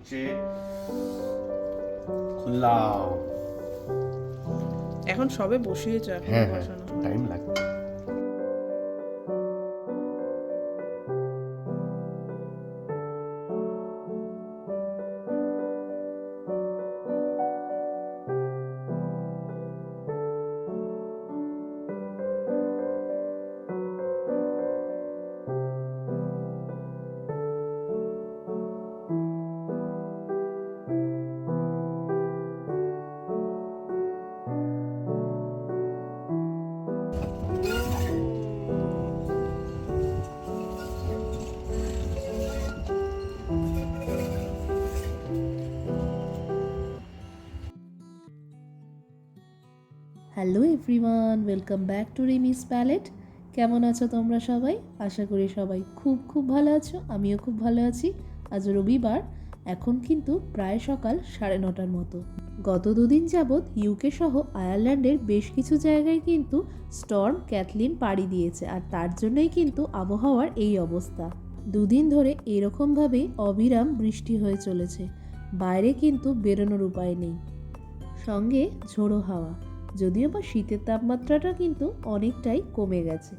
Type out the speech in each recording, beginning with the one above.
হচ্ছে খুললাম। এখন সবে বসিয়েছে, এখন হ্যাঁ বসানো। টাইম লাগবে। Hello everyone, welcome back to Rimi's palette. কেমন আছো তোমরা সবাই? আশা করি সবাই খুব খুব ভালো আছো। আমিও খুব ভালো আছি। আজ রবিবার, এখন কিন্তু প্রায় সকাল 9:30 মতো। গত দুদিন যাবৎ ইউকে সহ আয়ারল্যান্ডের বেশ কিছু জায়গায় কিন্তু স্টর্ম ক্যাথলিন পাড়ি দিয়েছে, আর তার জন্যই কিন্তু আবহাওয়ার এই অবস্থা। দুদিন ধরে এরকমভাবেই অবিরাম বৃষ্টি হয়ে চলেছে। বাইরে কিন্তু বেরোনোর উপায় নেই, সঙ্গে ঝোড়ো হাওয়া। যদিও বা শীতের তাপমাত্রাটা কিন্তু অনেকটাই কমে গেছে।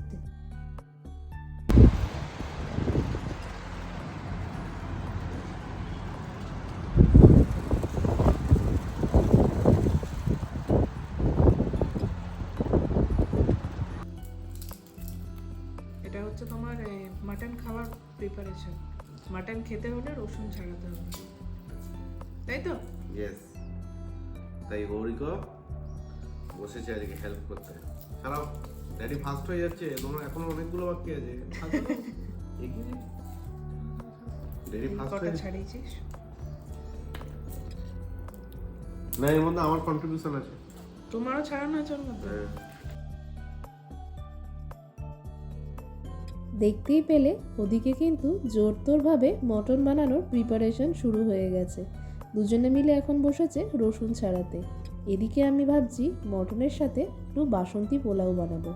এটা হচ্ছে তোমার মাটন খাওয়ার প্রিপারেশন। মাটন খেতে হলে রসুন ছাড়াতে হবে, তাই তো? ইয়েস, তাই গৌরীকে বসেছে আজকে হেল্প করতে। ছাড়াও, ড্যাডি ফাস্ট হয়ে যাচ্ছে, তোমার এখনো অনেকগুলো বাকি আছে। ড্যাডি ফাস্ট কটা হয়ে ছাড়িয়েছিস? না, এর মধ্যে আমার কন্ট্রিবিউশন আছে। তোমারও ছাড়ানো আছে ওর মধ্যে? হ্যাঁ। দেখতেই পেলে ওদিকে কিন্তু জোরতোরভাবে মটন বানানোর প্রিপারেশন শুরু হয়ে গেছে। দুজনে মিলে এখন বসেছে রসুন ছাড়াতে। এদিকে আমি ভাবছি মটনের সাথে একটু বাসন্তী পোলাও বানাবো।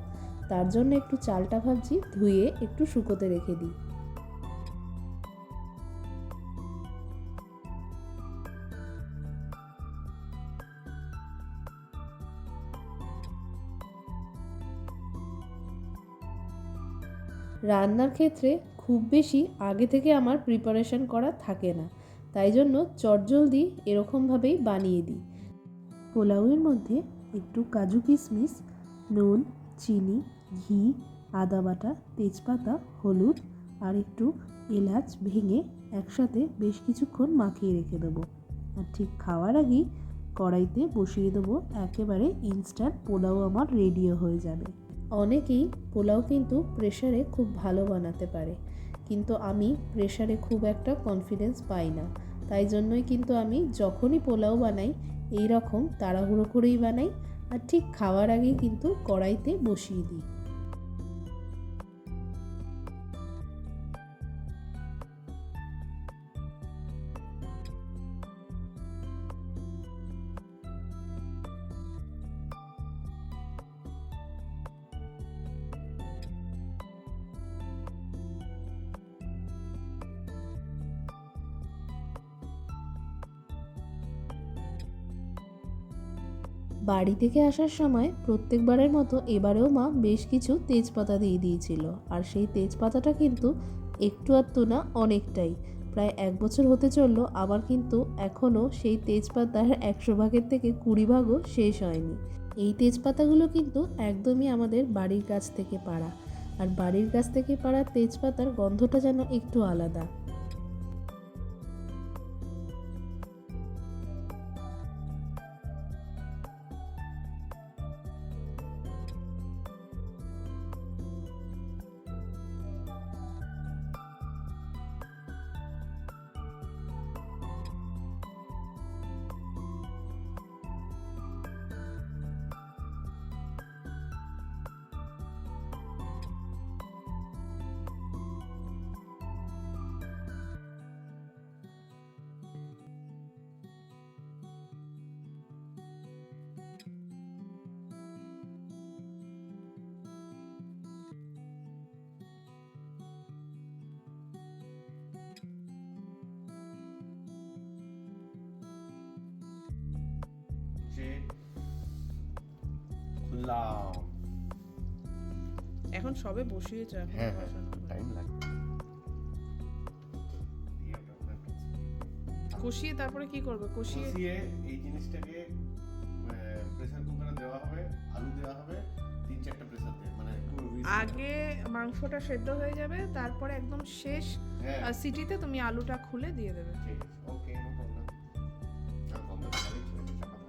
তার জন্য একটু চালটা ভাবছি ধুয়ে একটু শুকোতে রেখে দিই। রান্নার ক্ষেত্রে খুব বেশি আগে থেকে আমার প্রিপারেশন করা থাকে না, তাই জন্য চটজলদি এরকমভাবেই বানিয়ে দিই। পোলাওয়ের মধ্যে একটু কাজু কিশমিশ, নুন, চিনি, ঘি, আদা বাটা, তেজপাতা, হলুদ আর একটু এলাচ ভেঙে একসাথে বেশ কিছুক্ষণ মাখিয়ে রেখে দেবো। আর ঠিক খাওয়ার আগেই কড়াইতে বসিয়ে দেবো, একেবারে ইনস্ট্যান্ট পোলাও আমার রেডিও হয়ে যাবে। অনেকেই পোলাও কিন্তু প্রেশারে খুব ভালো বানাতে পারে, কিন্তু আমি প্রেশারে খুব একটা কনফিডেন্স পাই না। তাই জন্যই কিন্তু আমি যখনই পোলাও বানাই এই রকম তাড়াহুড়ো করেই বানাই, আর ঠিক খাওয়ার আগেই কিন্তু কড়াইতে বসিয়ে দিই। বাড়ি থেকে আসার সময় প্রত্যেকবারের মতো এবারেও মা বেশ কিছু তেজপাতা দিয়ে দিয়েছিল, আর সেই তেজপাতাটা কিন্তু একটু আধটু না, অনেকটাই। প্রায় 1 বছর হতে চললো, আবার কিন্তু এখনও সেই তেজপাতার 100 ভাগের থেকে 20 ভাগও শেষ হয়নি। এই তেজপাতাগুলো কিন্তু একদমই আমাদের বাড়ির গাছ থেকে পাড়া, আর বাড়ির গাছ থেকে পাড়া তেজপাতার গন্ধটা যেন একটু আলাদা। দিলাম। এখন সবে বসিয়েছে, এখন হ্যাঁ বসানো হয়নি। টাইম লাগবে। দিয়ে ওটা কষিয়ে তারপরে কি করবে? কষিয়ে কষিয়ে এই জিনিসটাকে প্রেসার কুকারে দেওয়া হবে, আলু দেওয়া হবে, 3-4টা প্রেসার দিয়ে, মানে একটু আগে মাংসটা সেদ্ধ হয়ে যাবে, তারপরে একদম শেষ হ্যাঁ সিটিতে তুমি আলুটা খুলে দিয়ে দেবে। ঠিক আছে, ওকে, নো প্রবলেম। আর গন্ধটা ভালোই ছিল, চাপা থাক।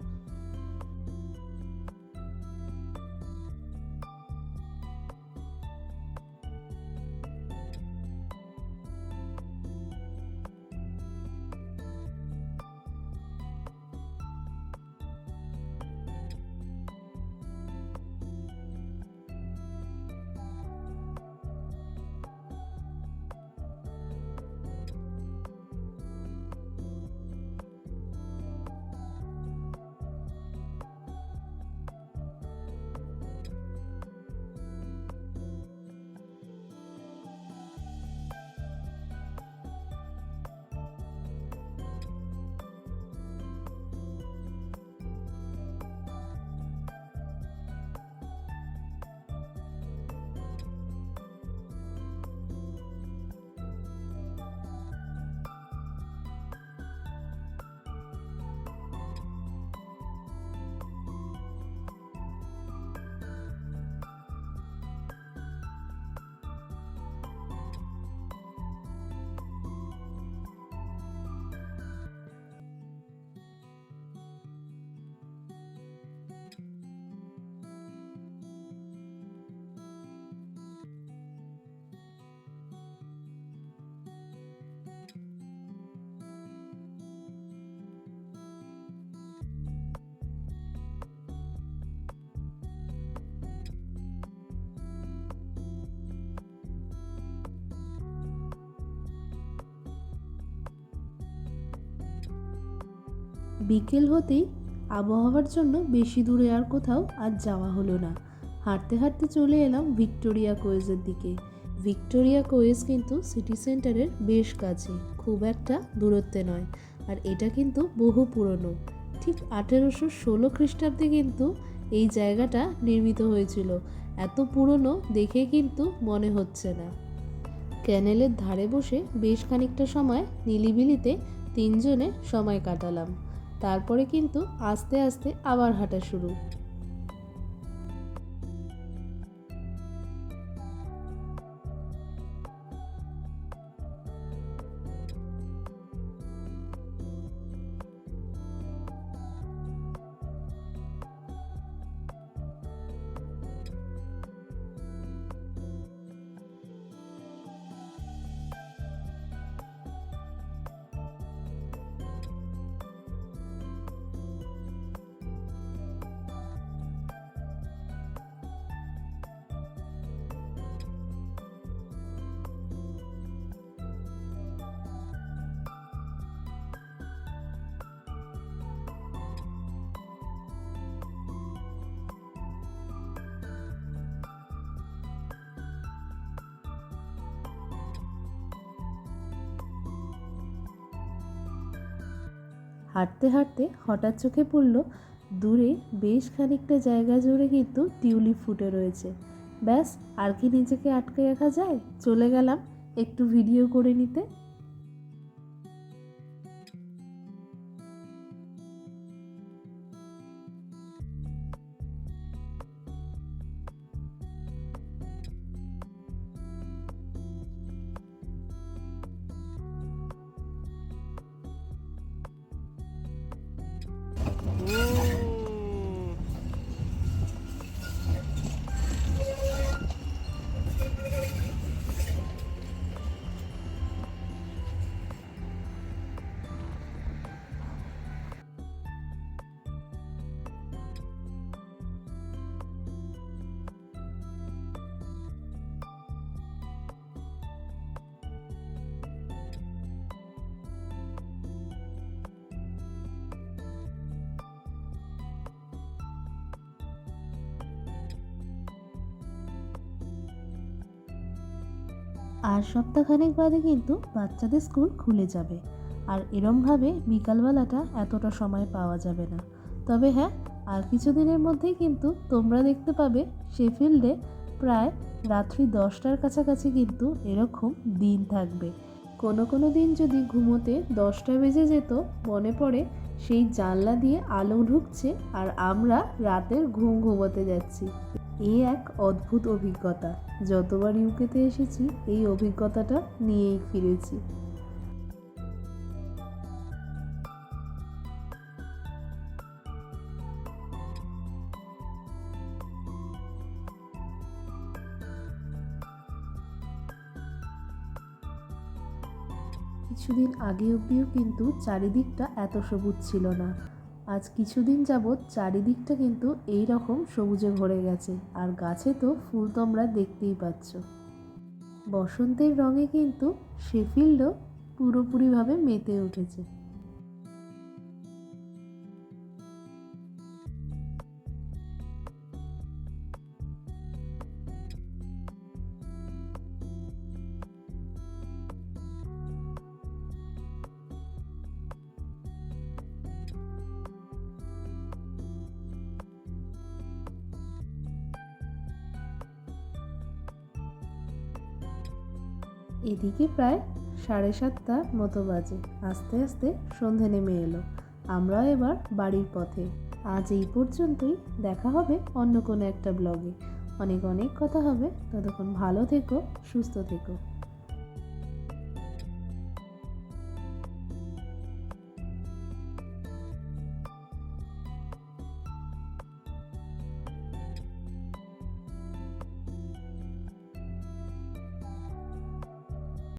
বিকেল হতেই আবহাওয়ার জন্য বেশি দূরে আর কোথাও আর যাওয়া হলো না। হাঁটতে হাঁটতে চলে এলাম ভিক্টোরিয়া কোয়েজের দিকে। ভিক্টোরিয়া কোয়েজ কিন্তু সিটি সেন্টারের বেশ কাছে, খুব একটা দূরত্বে নয়। আর এটা কিন্তু বহু পুরনো, ঠিক 1816 খ্রিস্টাব্দে কিন্তু এই জায়গাটা নির্মিত হয়েছিল। এত পুরনো দেখে কিন্তু মনে হচ্ছে না। ক্যানেলের ধারে বসে বেশ খানিকটা সময় নিলিবিলিতে তিনজনে সময় কাটালাম। তারপরে কিন্তু আস্তে আস্তে আবার হাঁটা শুরু। হাঁটতে হাঁটতে হঠাৎ চোখে পড়ল দূরে বেশ খানিকটা জায়গা জুড়ে কিন্তু টিউলিপ ফুটে রয়েছে। ব্যাস, আর কি নিজেকে আটকে রাখা যায়, চলে গেলাম একটু ভিডিও করে নিতে। আর সপ্তাহখানেক বাদে কিন্তু বাচ্চাদের স্কুল খুলে যাবে, আর এরমভাবে বিকালবেলাটা এতটা সময় পাওয়া যাবে না। তবে হ্যাঁ, আর কিছুদিনের মধ্যেই কিন্তু তোমরা দেখতে পাবে শেফিল্ডে প্রায় রাত্রি 10টার কাছাকাছি কিন্তু এরকম দিন থাকবে। কোনো কোনো দিন যদি ঘুমোতে 10টা বেজে যেত, মনে পড়ে সেই জানলা দিয়ে আলো ঢুকছে আর আমরা রাতের ঘুম ঘুমোতে যাচ্ছি। এই এক অদ্ভুত অভিজ্ঞতা। যতবার ইউকেতে এসেছি এই অভিজ্ঞতাটা নিয়েই ফিরেছি। কিছুদিন আগে অবধিও কিন্তু চারিদিকটা এত সবুজ ছিল না। আজ কিছুদিন যাবৎ চারিদিকটা কিন্তু এই রকম সবুজে ভরে গেছে, আর গাছে তো ফুল তোমরা দেখতেই পাচ্ছ। বসন্তের রঙে কিন্তু শেফিল্ডও পুরোপুরিভাবে মেতে উঠেছে। এদিকে প্রায় 7:30 মতো বাজে। আস্তে আস্তে সন্ধে নেমে এলো। আমরাও এবার বাড়ির পথে। আজ এই পর্যন্তই। দেখা হবে অন্য কোনো একটা ব্লগে। অনেক অনেক কথা হবে। ততক্ষণ ভালো থেকো, সুস্থ থেকো।